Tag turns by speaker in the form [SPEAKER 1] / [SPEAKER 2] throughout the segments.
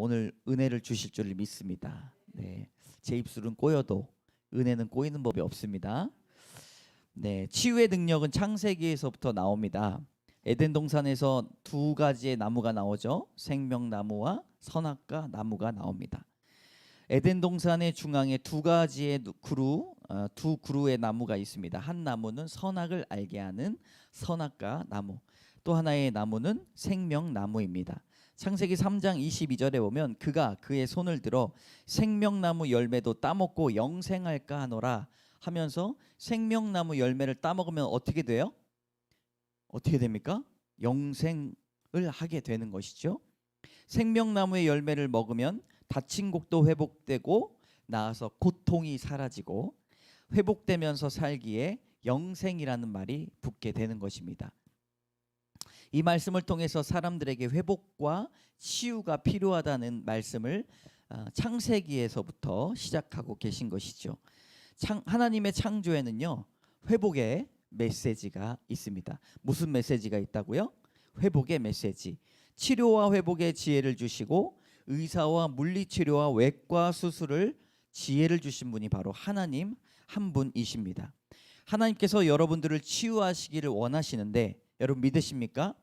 [SPEAKER 1] 오늘 은혜를 주실 줄 믿습니다. 네, 제 입술은 꼬여도 은혜는 꼬이는 법이 없습니다. 네, 치유의 능력은 창세기에서부터 나옵니다. 에덴 동산에서 두 가지의 나무가 나오죠. 생명나무와 선악과 나무가 나옵니다. 에덴 동산의 중앙에 두 가지의 두 그루의 나무가 있습니다. 한 나무는 선악을 알게 하는 선악과 나무, 또 하나의 나무는 생명나무입니다. 창세기 3장 22절에 보면 그가 그의 손을 들어 생명나무 열매도 따먹고 영생할까 하노라 하면서 생명나무 열매를 따먹으면 어떻게 돼요? 어떻게 됩니까? 영생을 하게 되는 것이죠. 생명나무의 열매를 먹으면 다친 곡도 회복되고 나아서 고통이 사라지고 회복되면서 살기에 영생이라는 말이 붙게 되는 것입니다. 이 말씀을 통해서 사람들에게 회복과 치유가 필요하다는 말씀을 창세기에서부터 시작하고 계신 것이죠. 하나님의 창조에는요, 회복의 메시지가 있습니다. 무슨 메시지가 있다고요? 회복의 메시지. 치료와 회복의 지혜를 주시고 의사와 물리치료와 외과 수술을 지혜를 주신 분이 바로 하나님 한 분이십니다. 하나님께서 여러분들을 치유하시기를 원하시는데 여러분 믿으십니까?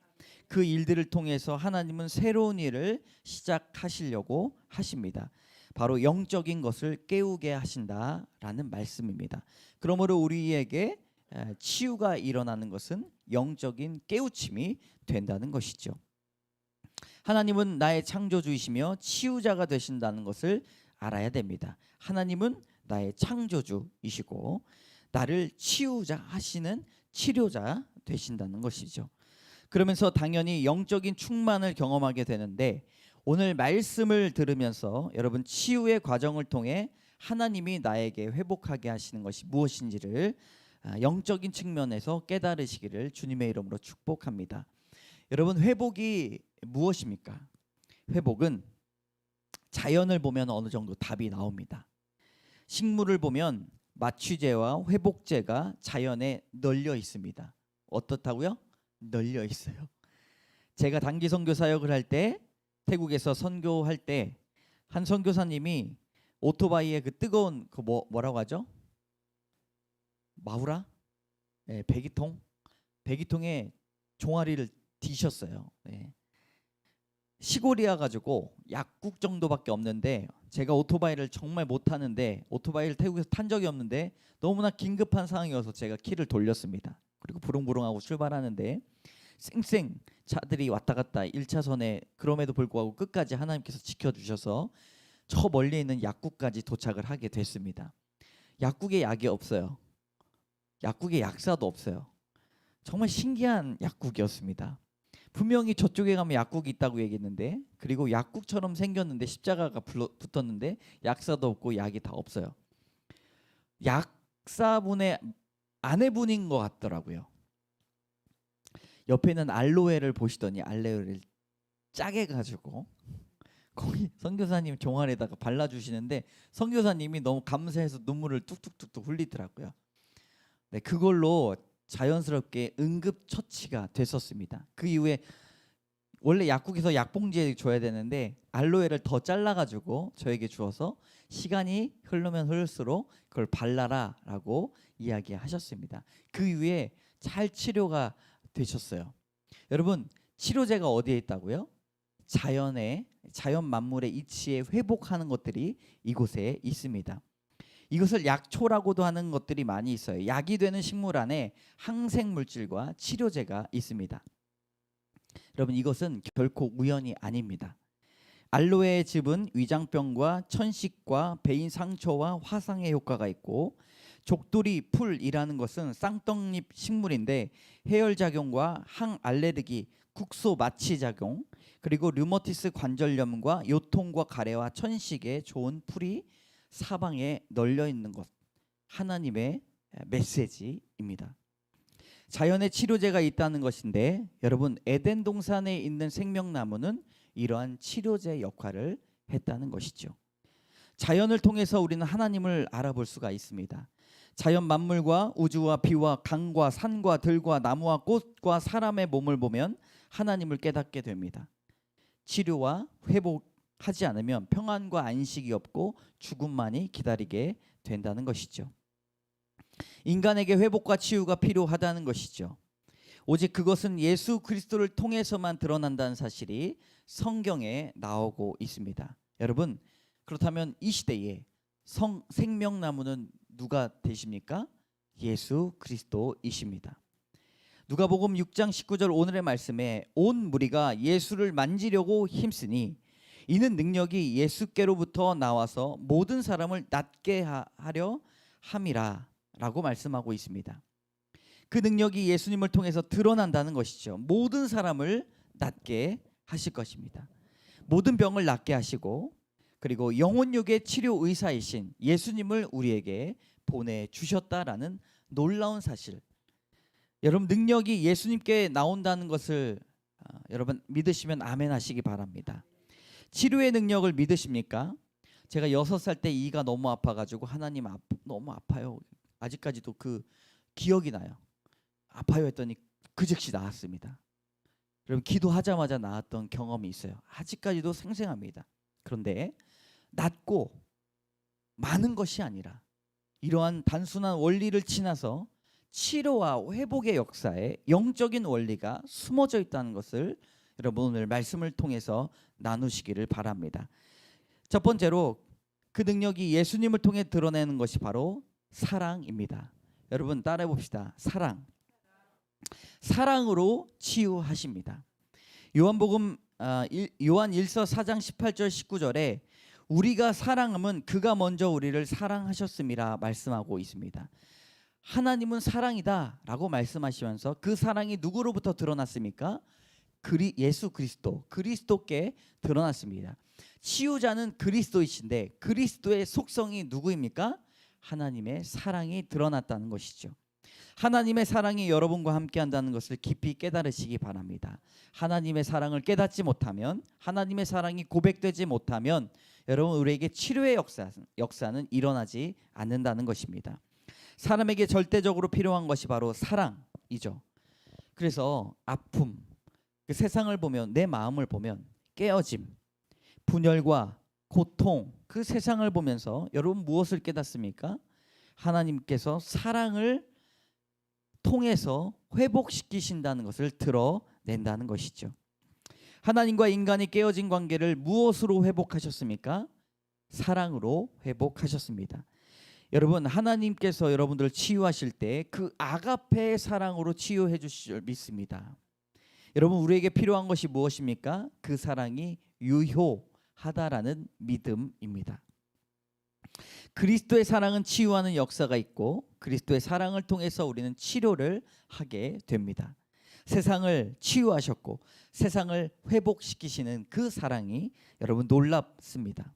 [SPEAKER 1] 그 일들을 통해서 하나님은 새로운 일을 시작하시려고 하십니다. 바로 영적인 것을 깨우게 하신다라는 말씀입니다. 그러므로 우리에게 치유가 일어나는 것은 영적인 깨우침이 된다는 것이죠. 하나님은 나의 창조주이시며 치유자가 되신다는 것을 알아야 됩니다. 하나님은 나의 창조주이시고 나를 치유자 하시는 치료자 되신다는 것이죠. 그러면서 당연히 영적인 충만을 경험하게 되는데 오늘 말씀을 들으면서 여러분 치유의 과정을 통해 하나님이 나에게 회복하게 하시는 것이 무엇인지를 영적인 측면에서 깨달으시기를 주님의 이름으로 축복합니다. 여러분 회복이 무엇입니까? 회복은 자연을 보면 어느 정도 답이 나옵니다. 식물을 보면 마취제와 회복제가 자연에 널려 있습니다. 어떻다고요? 널려 있어요. 제가 단기 선교 사역을 할 때 태국에서 선교할 때 한 선교사님이 오토바이에 그 뜨거운 그 뭐라고 하죠? 마우라? 네, 배기통에 종아리를 뒤셨어요. 네. 시골이어 가지고 약국 정도밖에 없는데 제가 오토바이를 정말 못 타는데 오토바이를 태국에서 탄 적이 없는데 너무나 긴급한 상황이어서 제가 키를 돌렸습니다. 그리고 부릉부릉하고 출발하는데 쌩쌩 차들이 왔다 갔다 1차선에 그럼에도 불구하고 끝까지 하나님께서 지켜주셔서 저 멀리 있는 약국까지 도착을 하게 됐습니다. 약국에 약이 없어요. 약국에 약사도 없어요. 정말 신기한 약국이었습니다. 분명히 저쪽에 가면 약국이 있다고 얘기했는데 그리고 약국처럼 생겼는데 십자가가 붙었는데 약사도 없고 약이 다 없어요. 약사분의 아내분인 것 같더라고요. 옆에 있는 알로에를 보시더니 알로에를 짜게 가지고 거기 선교사님 종아리에다가 발라주시는데 선교사님이 너무 감사해서 눈물을 뚝뚝뚝뚝 흘리더라고요. 네, 그걸로 자연스럽게 응급처치가 됐었습니다. 그 이후에 원래 약국에서 약봉지에 줘야 되는데 알로에를 더 잘라가지고 저에게 주어서 시간이 흐르면 흐를수록 그걸 발라라 라고 이야기하셨습니다. 그 이후에 잘 치료가 되셨어요. 여러분 치료제가 어디에 있다고요? 자연 만물의 이치에 회복하는 것들이 이곳에 있습니다. 이것을 약초라고도 하는 것들이 많이 있어요. 약이 되는 식물 안에 항생물질과 치료제가 있습니다. 여러분 이것은 결코 우연이 아닙니다. 알로에의 즙은 위장병과 천식과 배인 상처와 화상의 효과가 있고 족두리 풀이라는 것은 쌍떡잎 식물인데 해열작용과 항알레르기, 국소 마취작용 그리고 류머티스 관절염과 요통과 가래와 천식에 좋은 풀이 사방에 널려 있는 것 하나님의 메시지입니다. 자연의 치료제가 있다는 것인데 여러분 에덴 동산에 있는 생명나무는 이러한 치료제 역할을 했다는 것이죠. 자연을 통해서 우리는 하나님을 알아볼 수가 있습니다. 자연 만물과 우주와 비와 강과 산과 들과 나무와 꽃과 사람의 몸을 보면 하나님을 깨닫게 됩니다. 치료와 회복 하지 않으면 평안과 안식이 없고 죽음만이 기다리게 된다는 것이죠. 인간에게 회복과 치유가 필요하다는 것이죠. 오직 그것은 예수 그리스도를 통해서만 드러난다는 사실이 성경에 나오고 있습니다. 여러분, 그렇다면 이 시대에 생명나무는 누가 되십니까? 예수 그리스도이십니다. 누가복음 6장 19절 오늘의 말씀에 온 무리가 예수를 만지려고 힘쓰니 이는 능력이 예수께로부터 나와서 모든 사람을 낫게 하려 함이라 라고 말씀하고 있습니다. 그 능력이 예수님을 통해서 드러난다는 것이죠. 모든 사람을 낫게 하실 것입니다. 모든 병을 낫게 하시고 그리고 영혼육의 치료 의사이신 예수님을 우리에게 보내주셨다라는 놀라운 사실, 여러분 능력이 예수님께 나온다는 것을 여러분 믿으시면 아멘 하시기 바랍니다. 치료의 능력을 믿으십니까? 제가 6살 때 이가 너무 아파가지고 하나님 너무 아파요. 아직까지도 그 기억이 나요. 아파요 했더니 그 즉시 나았습니다. 여러분 기도하자마자 나았던 경험이 있어요. 아직까지도 생생합니다. 그런데 낫고 많은 것이 아니라 이러한 단순한 원리를 지나서 치료와 회복의 역사에 영적인 원리가 숨어져 있다는 것을 여러분 오늘 말씀을 통해서 나누시기를 바랍니다. 첫 번째로 그 능력이 예수님을 통해 드러내는 것이 바로 사랑입니다. 여러분 따라해 봅시다. 사랑. 사랑으로 치유하십니다. 요한 1서 4장 18절 19절에 우리가 사랑하면 그가 먼저 우리를 사랑하셨음이라 말씀하고 있습니다. 하나님은 사랑이다 라고 말씀하시면서 그 사랑이 누구로부터 드러났습니까? 예수 그리스도께 드러났습니다. 치유자는 그리스도이신데 그리스도의 속성이 누구입니까? 하나님의 사랑이 드러났다는 것이죠. 하나님의 사랑이 여러분과 함께 한다는 것을 깊이 깨달으시기 바랍니다. 하나님의 사랑을 깨닫지 못하면, 하나님의 사랑이 고백되지 못하면 여러분 우리에게 치료의 역사는 일어나지 않는다는 것입니다. 사람에게 절대적으로 필요한 것이 바로 사랑이죠. 그래서 아픔, 그 세상을 보면, 내 마음을 보면 깨어짐, 분열과 고통, 그 세상을 보면서 여러분 무엇을 깨닫습니까? 하나님께서 사랑을 통해서 회복시키신다는 것을 드러낸다는 것이죠. 하나님과 인간이 깨어진 관계를 무엇으로 회복하셨습니까? 사랑으로 회복하셨습니다. 여러분 하나님께서 여러분들을 치유하실 때 그 아가페의 사랑으로 치유해 주실 줄 믿습니다. 여러분 우리에게 필요한 것이 무엇입니까? 그 사랑이 유효하다라는 믿음입니다. 그리스도의 사랑은 치유하는 역사가 있고 그리스도의 사랑을 통해서 우리는 치료를 하게 됩니다. 세상을 치유하셨고 세상을 회복시키시는 그 사랑이 여러분 놀랍습니다.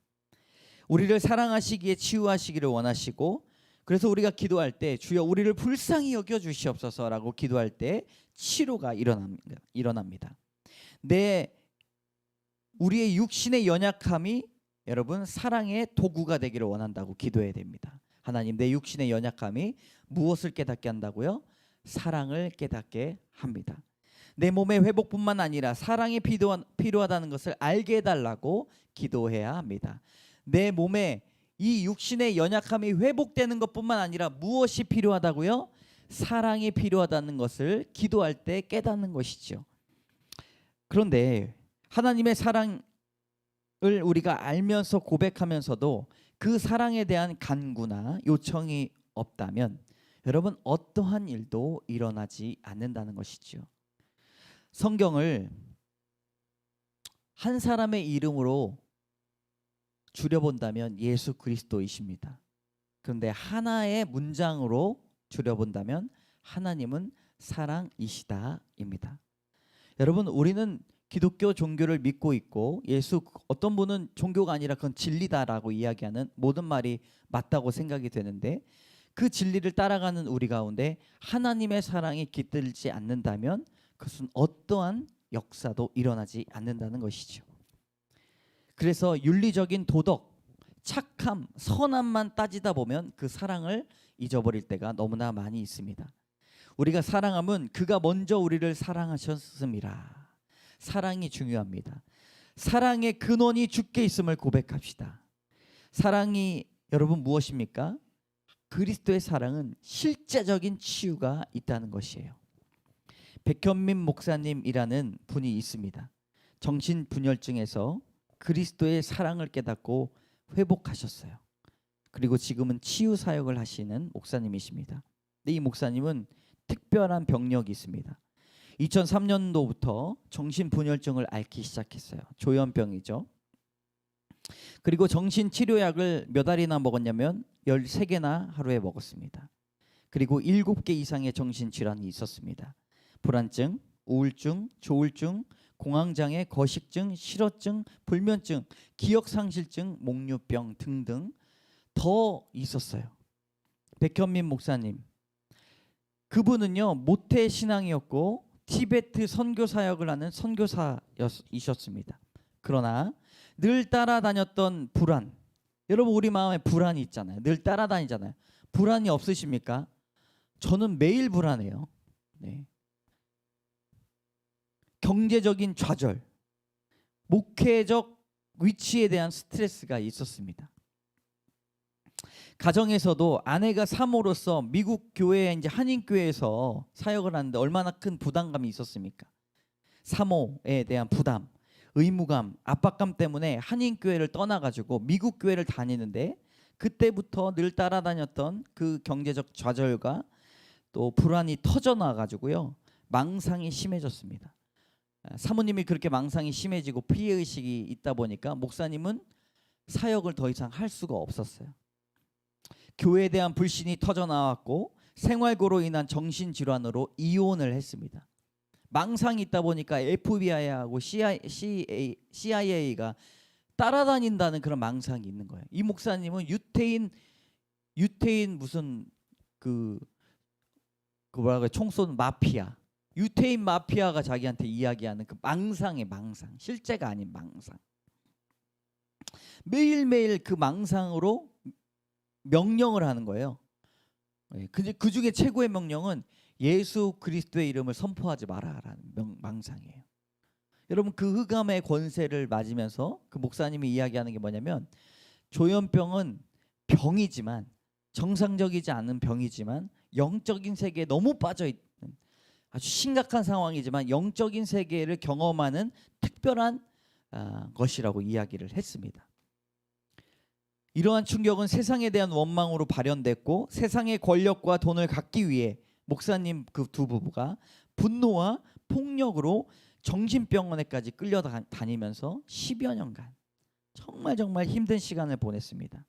[SPEAKER 1] 우리를 사랑하시기에 치유하시기를 원하시고 그래서 우리가 기도할 때 주여 우리를 불쌍히 여겨 주시옵소서라고 기도할 때 치료가 일어납니다. 우리의 육신의 연약함이 여러분 사랑의 도구가 되기를 원한다고 기도해야 됩니다. 하나님 내 육신의 연약함이 무엇을 깨닫게 한다고요? 사랑을 깨닫게 합니다. 내 몸의 회복뿐만 아니라 사랑이 필요하다는 것을 알게 해달라고 기도해야 합니다. 내 몸에 이 육신의 연약함이 회복되는 것뿐만 아니라 무엇이 필요하다고요? 사랑이 필요하다는 것을 기도할 때 깨닫는 것이죠. 그런데 하나님의 사랑을 우리가 알면서 고백하면서도 그 사랑에 대한 간구나 요청이 없다면 여러분 어떠한 일도 일어나지 않는다는 것이죠. 성경을 한 사람의 이름으로 줄여본다면 예수 그리스도이십니다. 그런데 하나의 문장으로 줄여본다면 하나님은 사랑이시다입니다. 여러분 우리는 기독교 종교를 믿고 있고 어떤 분은 종교가 아니라 그건 진리다라고 이야기하는 모든 말이 맞다고 생각이 되는데 그 진리를 따라가는 우리 가운데 하나님의 사랑이 깃들지 않는다면 그것은 어떠한 역사도 일어나지 않는다는 것이죠. 그래서 윤리적인 도덕, 착함, 선함만 따지다 보면 그 사랑을 잊어버릴 때가 너무나 많이 있습니다. 우리가 사랑하면 그가 먼저 우리를 사랑하셨음이라. 사랑이 중요합니다. 사랑의 근원이 주께 있음을 고백합시다. 사랑이 여러분 무엇입니까? 그리스도의 사랑은 실제적인 치유가 있다는 것이에요. 백현민 목사님이라는 분이 있습니다. 정신분열증에서 그리스도의 사랑을 깨닫고 회복하셨어요. 그리고 지금은 치유 사역을 하시는 목사님이십니다. 근데 이 목사님은 특별한 병력이 있습니다. 2003년도부터 정신분열증을 앓기 시작했어요. 조현병이죠. 그리고 정신치료약을 몇 알이나 먹었냐면 13개나 하루에 먹었습니다. 그리고 7개 이상의 정신질환이 있었습니다. 불안증, 우울증, 조울증, 공황장애, 거식증, 실어증, 불면증, 기억상실증, 목류병 등등 더 있었어요. 백현민 목사님, 그분은요 모태 신앙이었고 티베트 선교 사역을 하는 선교사이셨습니다. 그러나 늘 따라다녔던 불안, 여러분 우리 마음에 불안이 있잖아요. 늘 따라다니잖아요. 불안이 없으십니까? 저는 매일 불안해요. 네. 경제적인 좌절, 목회적 위치에 대한 스트레스가 있었습니다. 가정에서도 아내가 사모로서 미국 교회 이제 한인교회에서 사역을 하는데 얼마나 큰 부담감이 있었습니까? 사모에 대한 부담, 의무감, 압박감 때문에 한인교회를 떠나가지고 미국 교회를 다니는데 그때부터 늘 따라다녔던 그 경제적 좌절과 또 불안이 터져나가지고요 망상이 심해졌습니다. 사모님이 그렇게 망상이 심해지고 피해의식이 있다 보니까 목사님은 사역을 더 이상 할 수가 없었어요. 교회에 대한 불신이 터져나왔고 생활고로 인한 정신질환으로 이혼을 했습니다. 망상이 있다 보니까 FBI하고 CIA가 따라다닌다는 그런 망상이 있는 거예요. 이 목사님은 유태인 무슨 그 뭐라고 총 쏜 마피아, 유태인 마피아가 자기한테 이야기하는 그 망상의 망상, 실제가 아닌 망상. 매일매일 그 망상으로 명령을 하는 거예요. 그 중에 최고의 명령은 예수 그리스도의 이름을 선포하지 마라라는 망상이에요. 여러분 그 흑암의 권세를 맞으면서 그 목사님이 이야기하는 게 뭐냐면 조현병은 병이지만 정상적이지 않은 병이지만 영적인 세계에 너무 빠져 있는 아주 심각한 상황이지만 영적인 세계를 경험하는 특별한 것이라고 이야기를 했습니다. 이러한 충격은 세상에 대한 원망으로 발현됐고 세상의 권력과 돈을 갖기 위해 목사님 그 두 부부가 분노와 폭력으로 정신병원에까지 끌려다니면서 10여 년간 정말 힘든 시간을 보냈습니다.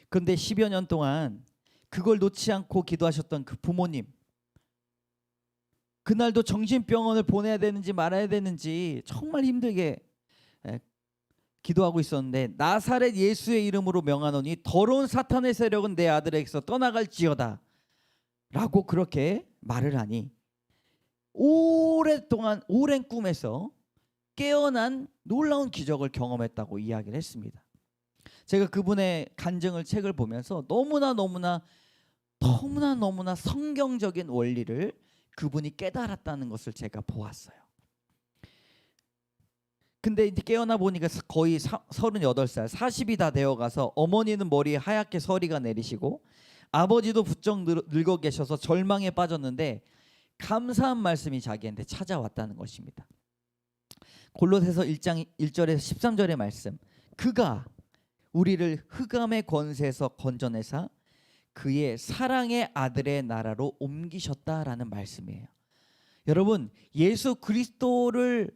[SPEAKER 1] 그런데 10여 년 동안 그걸 놓지 않고 기도하셨던 그 부모님, 그날도 정신병원을 보내야 되는지 말아야 되는지 정말 힘들게 기도하고 있었는데 나사렛 예수의 이름으로 명하노니 더러운 사탄의 세력은 내 아들에게서 떠나갈지어다 라고 그렇게 말을 하니 오랫동안 오랜 꿈에서 깨어난 놀라운 기적을 경험했다고 이야기를 했습니다. 제가 그분의 간증을 책을 보면서 너무나 성경적인 원리를 그분이 깨달았다는 것을 제가 보았어요. 근데 이제 깨어나 보니까 거의 38살, 40이 다 되어가서 어머니는 머리에 하얗게 서리가 내리시고 아버지도 부쩍 늙어 계셔서 절망에 빠졌는데 감사한 말씀이 자기한테 찾아왔다는 것입니다. 골로새서 1장 1절에서 13절의 말씀, 그가 우리를 흑암의 권세에서 건져내사 그의 사랑의 아들의 나라로 옮기셨다라는 말씀이에요. 여러분 예수 그리스도를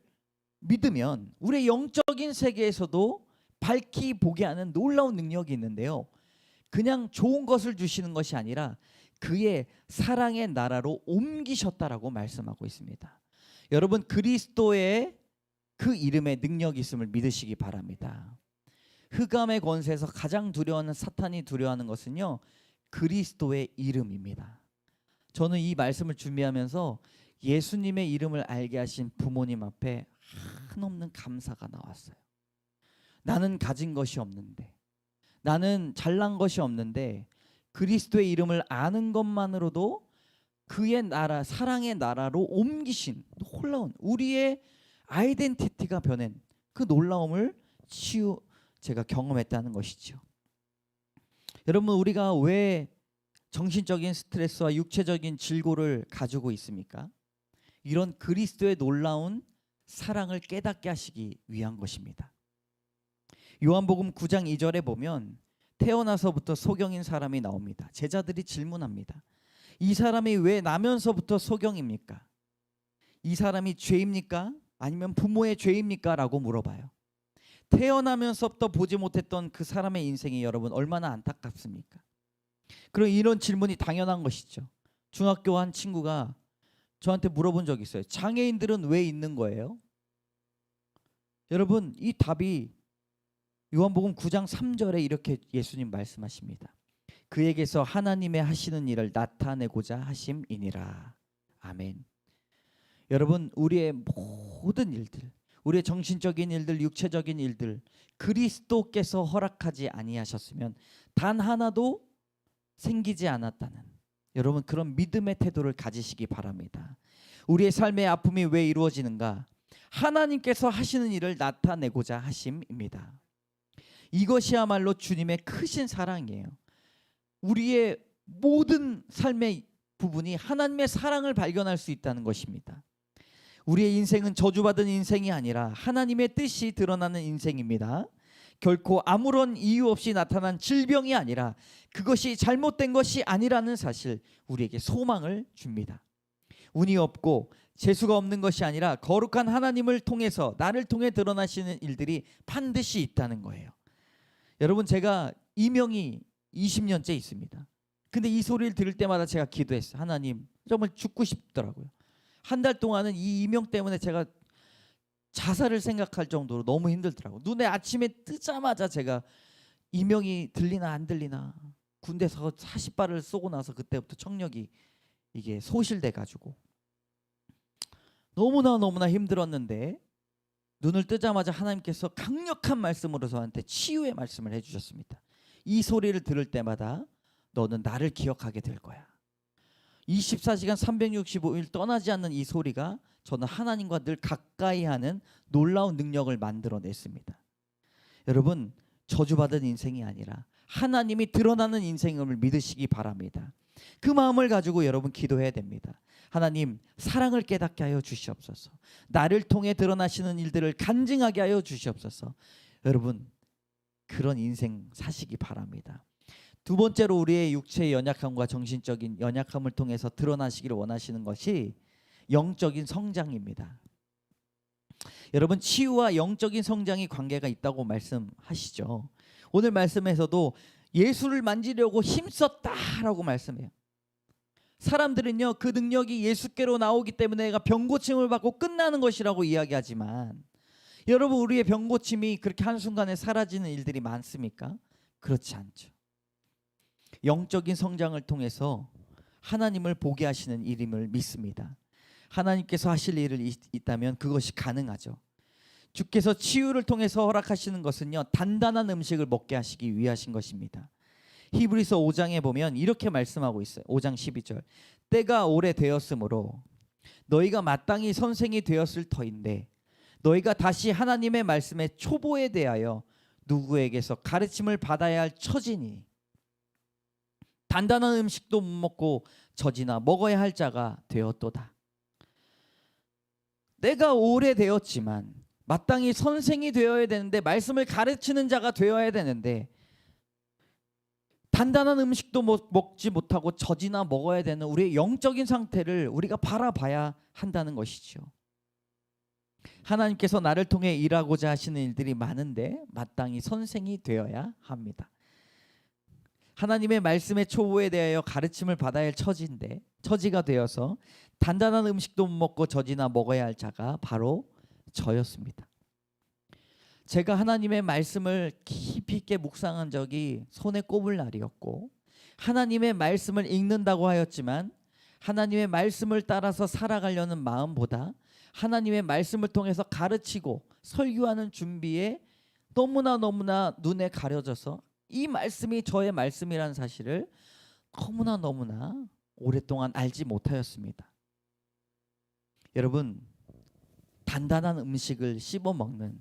[SPEAKER 1] 믿으면 우리의 영적인 세계에서도 밝히 보게 하는 놀라운 능력이 있는데요, 그냥 좋은 것을 주시는 것이 아니라 그의 사랑의 나라로 옮기셨다라고 말씀하고 있습니다. 여러분 그리스도의 그 이름에 능력이 있음을 믿으시기 바랍니다. 흑암의 권세에서 가장 두려워하는 사탄이 두려워하는 것은요 그리스도의 이름입니다. 저는 이 말씀을 준비하면서 예수님의 이름을 알게 하신 부모님 앞에 한없는 감사가 나왔어요. 나는 가진 것이 없는데, 나는 잘난 것이 없는데 그리스도의 이름을 아는 것만으로도 그의 나라, 사랑의 나라로 옮기신 놀라운 우리의 아이덴티티가 변한 그 놀라움을 제가 경험했다는 것이죠. 여러분, 우리가 왜 정신적인 스트레스와 육체적인 질고를 가지고 있습니까? 이런 그리스도의 놀라운 사랑을 깨닫게 하시기 위한 것입니다. 요한복음 9장 2절에 보면 태어나서부터 소경인 사람이 나옵니다. 제자들이 질문합니다. 이 사람이 왜 나면서부터 소경입니까? 이 사람이 죄입니까? 아니면 부모의 죄입니까? 라고 물어봐요. 태어나면서부터 보지 못했던 그 사람의 인생이 여러분 얼마나 안타깝습니까? 그럼 이런 질문이 당연한 것이죠. 중학교 한 친구가 저한테 물어본 적이 있어요. 장애인들은 왜 있는 거예요? 여러분, 이 답이 요한복음 9장 3절에 이렇게 예수님 말씀하십니다. 그에게서 하나님의 하시는 일을 나타내고자 하심이니라. 아멘. 여러분, 우리의 모든 일들, 우리의 정신적인 일들, 육체적인 일들, 그리스도께서 허락하지 아니하셨으면 단 하나도 생기지 않았다는 여러분, 그런 믿음의 태도를 가지시기 바랍니다. 우리의 삶의 아픔이 왜 이루어지는가? 하나님께서 하시는 일을 나타내고자 하심입니다. 이것이야말로 주님의 크신 사랑이에요. 우리의 모든 삶의 부분이 하나님의 사랑을 발견할 수 있다는 것입니다. 우리의 인생은 저주받은 인생이 아니라 하나님의 뜻이 드러나는 인생입니다. 결코 아무런 이유 없이 나타난 질병이 아니라 그것이 잘못된 것이 아니라는 사실, 우리에게 소망을 줍니다. 운이 없고 재수가 없는 것이 아니라 거룩한 하나님을 통해서 나를 통해 드러나시는 일들이 반드시 있다는 거예요. 여러분, 제가 이명이 20년째 있습니다. 근데 이 소리를 들을 때마다 제가 기도했어요. 하나님, 정말 죽고 싶더라고요. 한 달 동안은 이 이명 때문에 제가 자살을 생각할 정도로 너무 힘들더라고요. 눈에 아침에 뜨자마자 제가 이명이 들리나 안 들리나, 군대에서 40발을 쏘고 나서 그때부터 청력이 이게 소실돼 가지고 너무나 힘들었는데, 눈을 뜨자마자 하나님께서 강력한 말씀으로 저한테 치유의 말씀을 해주셨습니다. 이 소리를 들을 때마다 너는 나를 기억하게 될 거야. 24시간 365일 떠나지 않는 이 소리가 저는 하나님과 늘 가까이 하는 놀라운 능력을 만들어냈습니다. 여러분, 저주받은 인생이 아니라 하나님이 드러나는 인생을 믿으시기 바랍니다. 그 마음을 가지고 여러분 기도해야 됩니다. 하나님, 사랑을 깨닫게 하여 주시옵소서. 나를 통해 드러나시는 일들을 간증하게 하여 주시옵소서. 여러분, 그런 인생 사시기 바랍니다. 두 번째로, 우리의 육체의 연약함과 정신적인 연약함을 통해서 드러나시기를 원하시는 것이 영적인 성장입니다. 여러분, 치유와 영적인 성장이 관계가 있다고 말씀하시죠. 오늘 말씀에서도 예수를 만지려고 힘썼다라고 말씀해요. 사람들은요, 그 능력이 예수께로 나오기 때문에 내가 병고침을 받고 끝나는 것이라고 이야기하지만, 여러분, 우리의 병고침이 그렇게 한순간에 사라지는 일들이 많습니까? 그렇지 않죠. 영적인 성장을 통해서 하나님을 보게 하시는 일임을 믿습니다. 하나님께서 하실 일이 있다면 그것이 가능하죠. 주께서 치유를 통해서 허락하시는 것은요, 단단한 음식을 먹게 하시기 위하신 것입니다. 히브리서 5장에 보면 이렇게 말씀하고 있어요. 5장 12절. 때가 오래되었으므로 너희가 마땅히 선생이 되었을 터인데 너희가 다시 하나님의 말씀의 초보에 대하여 누구에게서 가르침을 받아야 할 처지니 단단한 음식도 못 먹고 젖이나 먹어야 할 자가 되었도다. 때가 오래되었지만 마땅히 선생이 되어야 되는데, 말씀을 가르치는 자가 되어야 되는데, 단단한 음식도 먹지 못하고 젖이나 먹어야 되는 우리의 영적인 상태를 우리가 바라봐야 한다는 것이죠. 하나님께서 나를 통해 일하고자 하시는 일들이 많은데 마땅히 선생이 되어야 합니다. 하나님의 말씀의 초보에 대하여 가르침을 받아야 할 처지가 되어서 단단한 음식도 못 먹고 젖이나 먹어야 할 자가 바로 저였습니다. 제가 하나님의 말씀을 깊이 있게 묵상한 적이 손에 꼽을 날이었고, 하나님의 말씀을 읽는다고 하였지만 하나님의 말씀을 따라서 살아가려는 마음보다 하나님의 말씀을 통해서 가르치고 설교하는 준비에 너무나 눈에 가려져서 이 말씀이 저의 말씀이라는 사실을 너무나 오랫동안 알지 못하였습니다. 여러분, 단단한 음식을 씹어 먹는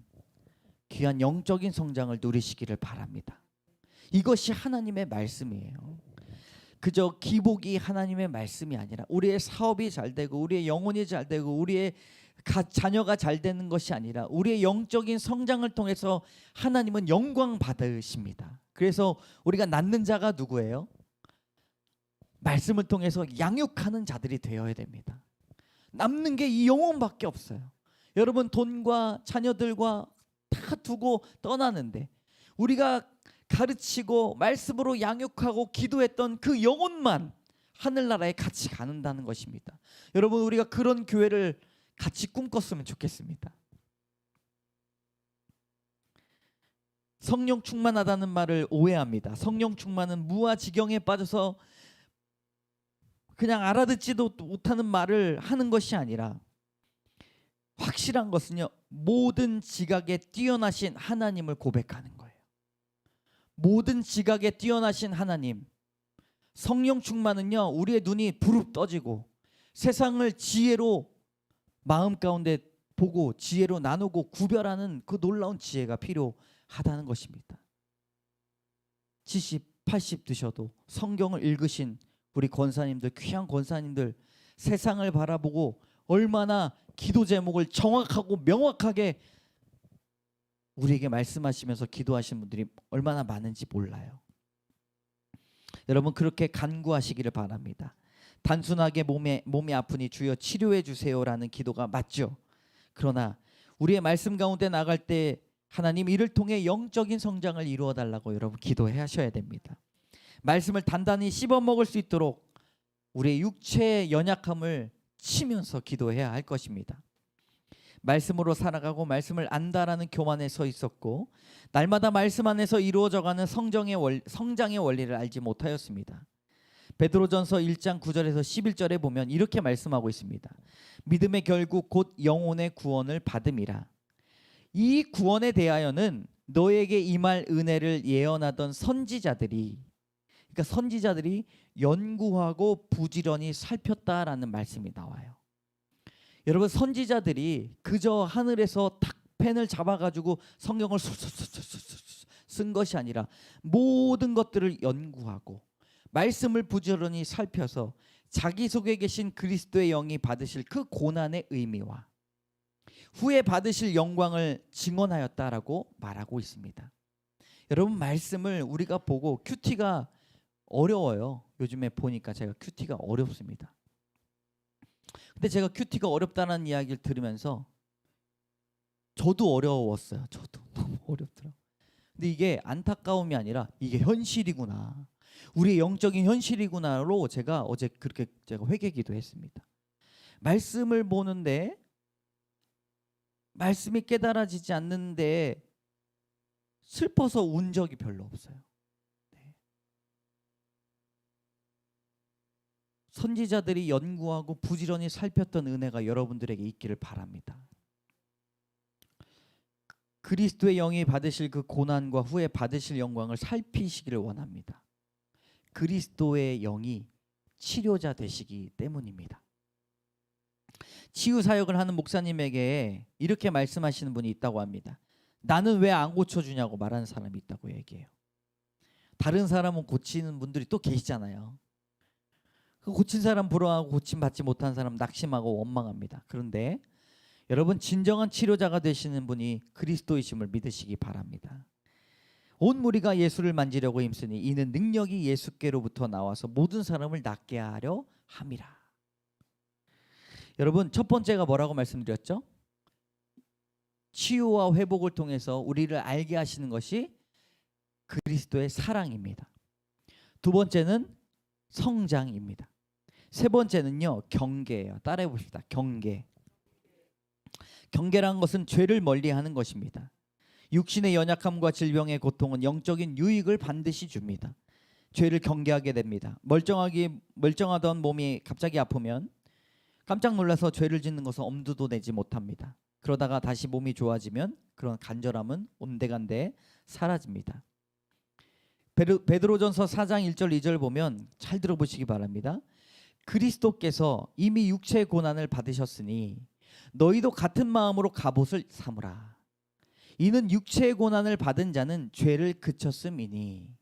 [SPEAKER 1] 귀한 영적인 성장을 누리시기를 바랍니다. 이것이 하나님의 말씀이에요. 그저 기복이 하나님의 말씀이 아니라 우리의 사업이 잘 되고 우리의 영혼이 잘 되고 우리의 자녀가 잘 되는 것이 아니라 우리의 영적인 성장을 통해서 하나님은 영광 받으십니다. 그래서 우리가 낳는 자가 누구예요? 말씀을 통해서 양육하는 자들이 되어야 됩니다. 남는 게 이 영혼밖에 없어요. 여러분 돈과 자녀들과 다 두고 떠나는데 우리가 가르치고 말씀으로 양육하고 기도했던 그 영혼만 하늘나라에 같이 가는다는 것입니다. 여러분 우리가 그런 교회를 같이 꿈꿨으면 좋겠습니다. 성령 충만하다는 말을 오해합니다. 성령 충만은 무아지경에 빠져서 그냥 알아듣지도 못하는 말을 하는 것이 아니라 확실한 것은요, 모든 지각에 뛰어나신 하나님을 고백하는 거예요. 모든 지각에 뛰어나신 하나님. 성령 충만은요, 우리의 눈이 부릅 떠지고 세상을 지혜로 마음 가운데 보고 지혜로 나누고 구별하는 그 놀라운 지혜가 필요하다는 것입니다. 70, 80 드셔도 성경을 읽으신 우리 권사님들, 귀한 권사님들, 세상을 바라보고 얼마나 기도 제목을 정확하고 명확하게 우리에게 말씀하시면서 기도하시는 분들이 얼마나 많은지 몰라요. 여러분 그렇게 간구하시기를 바랍니다. 단순하게 몸이 아프니 주여 치료해 주세요라는 기도가 맞죠. 그러나 우리의 말씀 가운데 나갈 때 하나님 이를 통해 영적인 성장을 이루어 달라고 여러분 기도해 하셔야 됩니다. 말씀을 단단히 씹어 먹을 수 있도록 우리의 육체의 연약함을 치면서 기도해야 할 것입니다. 말씀으로 살아가고 말씀을 안다라는 교만에 서 있었고 날마다 말씀 안에서 이루어져가는 성장의 원리를 알지 못하였습니다. 베드로전서 1장 9절에서 11절에 보면 이렇게 말씀하고 있습니다. 믿음의 결국 곧 영혼의 구원을 받음이라. 이 구원에 대하여는 너에게 임할 은혜를 예언하던 선지자들이, 그러니까 선지자들이 연구하고 부지런히 살폈다라는 말씀이 나와요. 여러분 선지자들이 그저 하늘에서 탁 펜을 잡아가지고 성경을 쓴 것이 아니라 모든 것들을 연구하고 말씀을 부지런히 살펴서 자기 속에 계신 그리스도의 영이 받으실 그 고난의 의미와 후에 받으실 영광을 증언하였다라고 말하고 있습니다. 여러분 말씀을 우리가 보고 큐티가 어려워요. 요즘에 보니까 제가 큐티가 어렵습니다. 근데 제가 큐티가 어렵다는 이야기를 들으면서 저도 어려웠어요. 저도 너무 어렵더라고요. 근데 이게 안타까움이 아니라 이게 현실이구나. 우리의 영적인 현실이구나로 제가 어제 그렇게 제가 회개기도 했습니다. 말씀을 보는데 말씀이 깨달아지지 않는데 슬퍼서 운 적이 별로 없어요. 네. 선지자들이 연구하고 부지런히 살폈던 은혜가 여러분들에게 있기를 바랍니다. 그리스도의 영이 받으실 그 고난과 후에 받으실 영광을 살피시기를 원합니다. 그리스도의 영이 치료자 되시기 때문입니다. 치유 사역을 하는 목사님에게 이렇게 말씀하시는 분이 있다고 합니다. 나는 왜 안 고쳐주냐고 말하는 사람이 있다고 얘기해요. 다른 사람은 고치는 분들이 또 계시잖아요. 그 고친 사람 부러워하고 고침받지 못한 사람 낙심하고 원망합니다. 그런데 여러분 진정한 치료자가 되시는 분이 그리스도이심을 믿으시기 바랍니다. 온 무리가 예수를 만지려고 힘쓰니 이는 능력이 예수께로부터 나와서 모든 사람을 낫게 하려 함이라. 여러분 첫 번째가 뭐라고 말씀드렸죠? 치유와 회복을 통해서 우리를 알게 하시는 것이 그리스도의 사랑입니다. 두 번째는 성장입니다. 세 번째는요 경계예요. 따라해 봅시다. 경계. 경계라는 것은 죄를 멀리하는 것입니다. 육신의 연약함과 질병의 고통은 영적인 유익을 반드시 줍니다. 죄를 경계하게 됩니다. 멀쩡하던 몸이 갑자기 아프면 깜짝 놀라서 죄를 짓는 것은 엄두도 내지 못합니다. 그러다가 다시 몸이 좋아지면 그런 간절함은 온데간데 사라집니다. 베드로전서 4장 1절 2절 보면 잘 들어보시기 바랍니다. 그리스도께서 이미 육체의 고난을 받으셨으니 너희도 같은 마음으로 갑옷을 삼으라. 이는 육체의 고난을 받은 자는 죄를 그쳤음이니.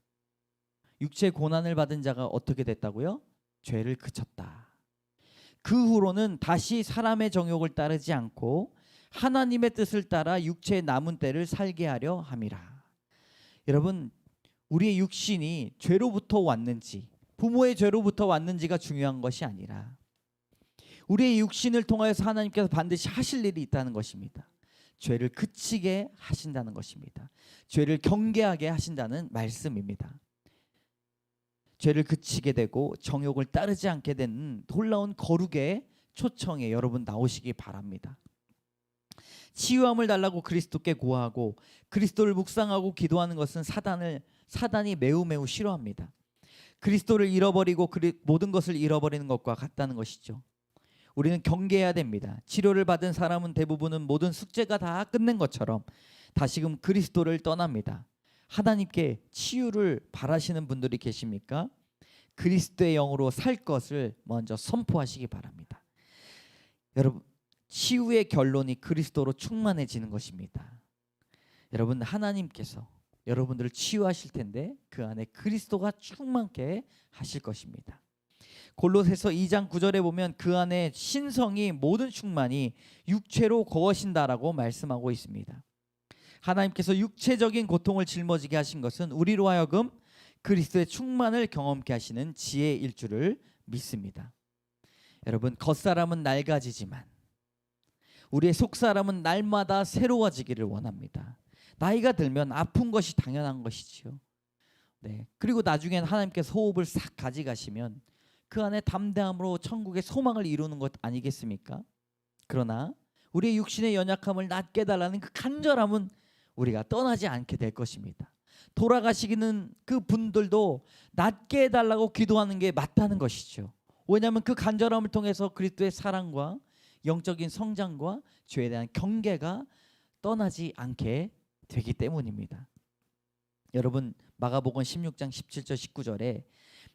[SPEAKER 1] 육체의 고난을 받은 자가 어떻게 됐다고요? 죄를 그쳤다. 그 후로는 다시 사람의 정욕을 따르지 않고 하나님의 뜻을 따라 육체의 남은 때를 살게 하려 함이라. 여러분, 우리의 육신이 죄로부터 왔는지, 부모의 죄로부터 왔는지가 중요한 것이 아니라 우리의 육신을 통하여서 하나님께서 반드시 하실 일이 있다는 것입니다. 죄를 그치게 하신다는 것입니다. 죄를 경계하게 하신다는 말씀입니다. 죄를 그치게 되고 정욕을 따르지 않게 되는 놀라운 거룩의 초청에 여러분 나오시기 바랍니다. 치유함을 달라고 그리스도께 구하고 그리스도를 묵상하고 기도하는 것은 사단이 매우 싫어합니다. 그리스도를 잃어버리고 모든 것을 잃어버리는 것과 같다는 것이죠. 우리는 경계해야 됩니다. 치료를 받은 사람은 대부분은 모든 숙제가 다 끝낸 것처럼 다시금 그리스도를 떠납니다. 하나님께 치유를 바라시는 분들이 계십니까? 그리스도의 영으로 살 것을 먼저 선포하시기 바랍니다. 여러분, 치유의 결론이 그리스도로 충만해지는 것입니다. 여러분, 하나님께서 여러분들을 치유하실 텐데 그 안에 그리스도가 충만케 하실 것입니다. 골로새서 2장 9절에 보면 그 안에 신성이 모든 충만이 육체로 거하신다라고 말씀하고 있습니다. 하나님께서 육체적인 고통을 짊어지게 하신 것은 우리로 하여금 그리스도의 충만을 경험케 하시는 지혜일 줄을 믿습니다. 여러분, 겉사람은 낡아지지만 우리의 속사람은 날마다 새로워지기를 원합니다. 나이가 들면 아픈 것이 당연한 것이지요. 네. 그리고 나중엔 하나님께서 호흡을 싹 가져가시면 그 안에 담대함으로 천국의 소망을 이루는 것 아니겠습니까? 그러나 우리의 육신의 연약함을 낫게 해달라는 그 간절함은 우리가 떠나지 않게 될 것입니다. 돌아가시기는 그 분들도 낫게 해달라고 기도하는 게 맞다는 것이죠. 왜냐하면 그 간절함을 통해서 그리스도의 사랑과 영적인 성장과 죄에 대한 경계가 떠나지 않게 되기 때문입니다. 여러분, 마가복음 16장 17절 19절에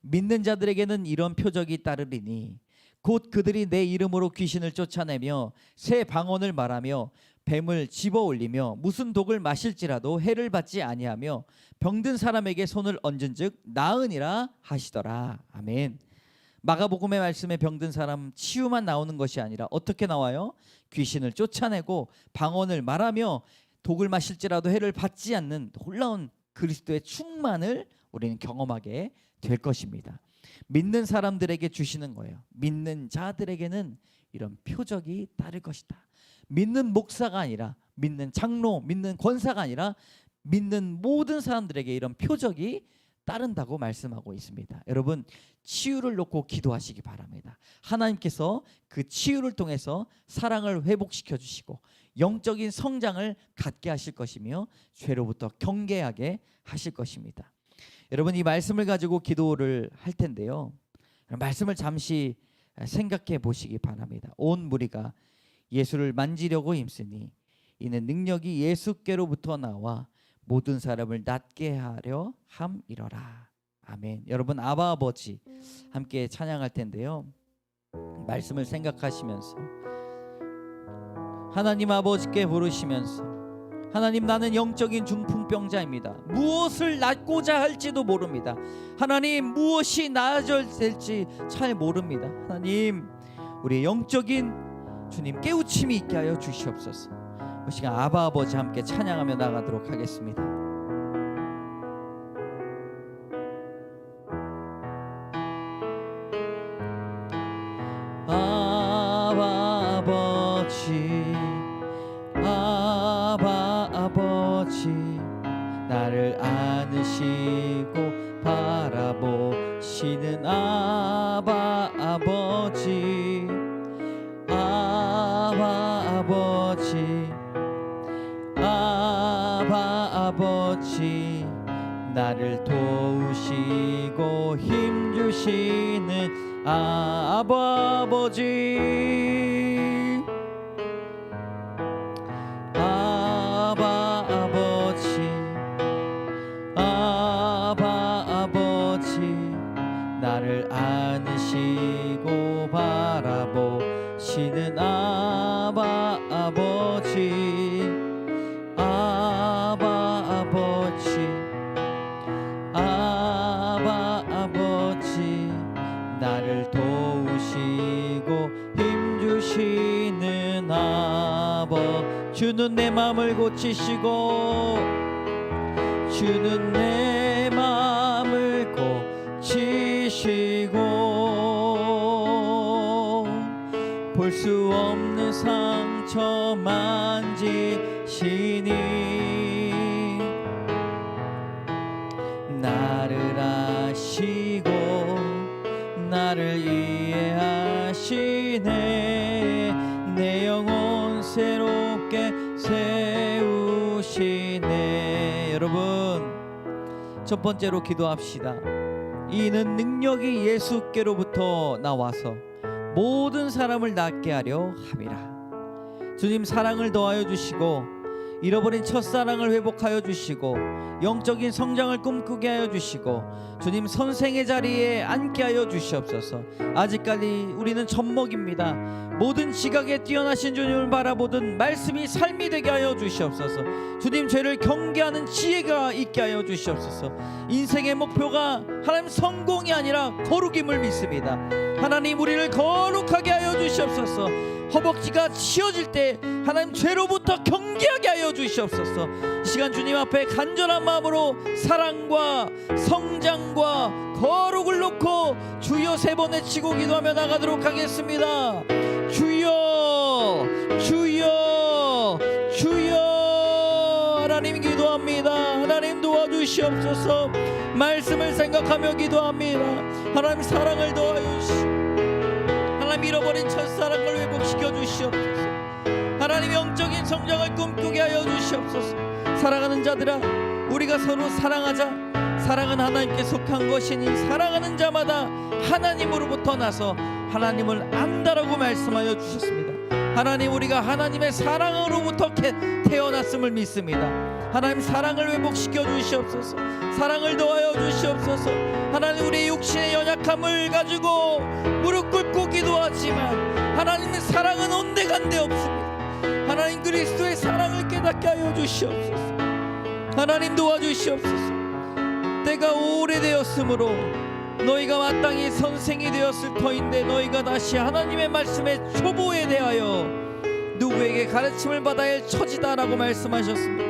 [SPEAKER 1] 믿는 자들에게는 이런 표적이 따르리니 곧 그들이 내 이름으로 귀신을 쫓아내며 새 방언을 말하며 뱀을 집어올리며 무슨 독을 마실지라도 해를 받지 아니하며 병든 사람에게 손을 얹은즉 나으니라 하시더라. 아멘. 마가복음의 말씀에 병든 사람 치유만 나오는 것이 아니라 어떻게 나와요? 귀신을 쫓아내고 방언을 말하며 독을 마실지라도 해를 받지 않는 놀라운 그리스도의 충만을 우리는 경험하게 될 것입니다. 믿는 사람들에게 주시는 거예요. 믿는 자들에게는 이런 표적이 따를 것이다. 믿는 목사가 아니라 믿는 장로, 믿는 권사가 아니라 믿는 모든 사람들에게 이런 표적이 따른다고 말씀하고 있습니다. 여러분, 치유를 놓고 기도하시기 바랍니다. 하나님께서 그 치유를 통해서 사랑을 회복시켜 주시고 영적인 성장을 갖게 하실 것이며 죄로부터 경계하게 하실 것입니다. 여러분, 이 말씀을 가지고 기도를 할 텐데요. 말씀을 잠시 생각해 보시기 바랍니다. 온 무리가 예수를 만지려고 힘쓰니 이는 능력이 예수께로부터 나와 모든 사람을 낫게 하려 함이러라. 아멘. 여러분, 아바 아버지 함께 찬양할 텐데요. 말씀을 생각하시면서 하나님 아버지께 부르시면서 하나님, 나는 영적인 중풍병자입니다. 무엇을 낫고자 할지도 모릅니다. 하나님, 무엇이 나아져야 될지 잘 모릅니다. 하나님, 우리의 영적인 주님 깨우침이 있게 하여 주시옵소서. 이 시간 아바 아버지 함께 찬양하며 나가도록 하겠습니다. 아바 아버지, 아바 아버지, 나를 안으시고 바라보시는 아바 아버지, 아바 아버지, 아바 아버지, 나를 도우시고 힘주시는 아바 아버지, 아바 아버지, 아바 아버지, 나를 안으시고 바라보시는 아바 아버지, 아바 주는 내 마음을 고치시고 주는 내 마음을 고치시고 볼 수 없는 상처 만지시니 나를 아시고 나를 이해하시네 내 영혼 새롭게 세우시네. 여러분 첫 번째로 기도합시다. 이는 능력이 예수께로부터 나와서 모든 사람을 낫게 하려 함이라. 주님 사랑을 더하여 주시고 잃어버린 첫사랑을 회복하여 주시고 영적인 성장을 꿈꾸게 하여 주시고 주님 선생의 자리에 앉게 하여 주시옵소서. 아직까지 우리는 젖먹입니다. 모든 지각에 뛰어나신 주님을 바라보던 말씀이 삶이 되게 하여 주시옵소서. 주님 죄를 경계하는 지혜가 있게 하여 주시옵소서. 인생의 목표가 하나님 성공이 아니라 거룩임을 믿습니다. 하나님 우리를 거룩하게 하여 주시옵소서. 허벅지가 치어질 때 하나님 죄로부터 경계하게 하여 주시옵소서. 이 시간 주님 앞에 간절한 마음으로 사랑과 성장과 거룩을 놓고 주여 3번 외치고 기도하며 나가도록 하겠습니다. 주여 주여 주여. 하나님 기도합니다. 하나님 도와주시옵소서. 말씀을 생각하며 기도합니다. 하나님 사랑을 더하여 주시옵소서. 하나님 잃어버린 첫사랑을 회복시켜 주시옵소서. 하나님 영적인 성장을 꿈꾸게 하여 주시옵소서. 사랑하는 자들아 우리가 서로 사랑하자. 사랑은 하나님께 속한 것이니 사랑하는 자마다 하나님으로부터 나서 하나님을 안다라고 말씀하여 주셨습니다. 하나님 우리가 하나님의 사랑으로부터 태어났음을 믿습니다. 하나님 사랑을 회복시켜 주시옵소서. 사랑을 더하여 주시옵소서. 하나님 우리의 육신의 연약함을 가지고 무릎 꿇고 기도하지만 하나님의 사랑은 온데간데 없습니다. 하나님 그리스도의 사랑을 깨닫게 하여 주시옵소서. 하나님 도와주시옵소서. 때가 오래되었으므로 너희가 마땅히 선생이 되었을 터인데 너희가 다시 하나님의 말씀의 초보에 대하여 누구에게 가르침을 받아야 할 처지다라고 말씀하셨습니다.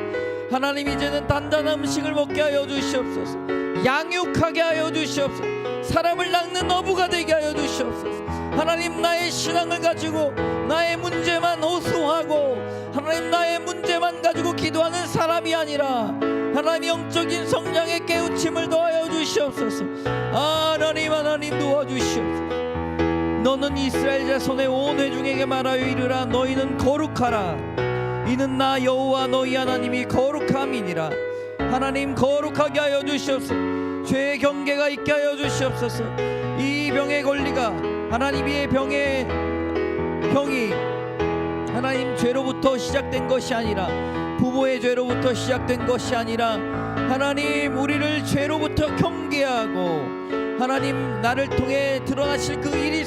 [SPEAKER 1] 하나님 이제는 단단한 음식을 먹게 하여 주시옵소서. 양육하게 하여 주시옵소서. 사람을 낚는 어부가 되게 하여 주시옵소서. 하나님 나의 신앙을 가지고 나의 문제만 호소하고 하나님 나의 문제만 가지고 기도하는 사람이 아니라 하나님 영적인 성장에 깨우침을 더하여 주시옵소서. 하나님 도와주시옵소서. 너는 이스라엘 자손의 온 회중에게 말하여 이르라. 너희는 거룩하라. 이는 나 여호와 너희 하나님이 거룩함이니라. 하나님 거룩하게 하여 주시옵소서. 죄의 경계가 있게 하여 주시옵소서. 이 병의 권리가 하나님 이 병이 하나님 죄로부터 시작된 것이 아니라 부모의 죄로부터 시작된 것이 아니라 하나님 우리를 죄로부터 경계하고 하나님 나를 통해 드러나실 그 일이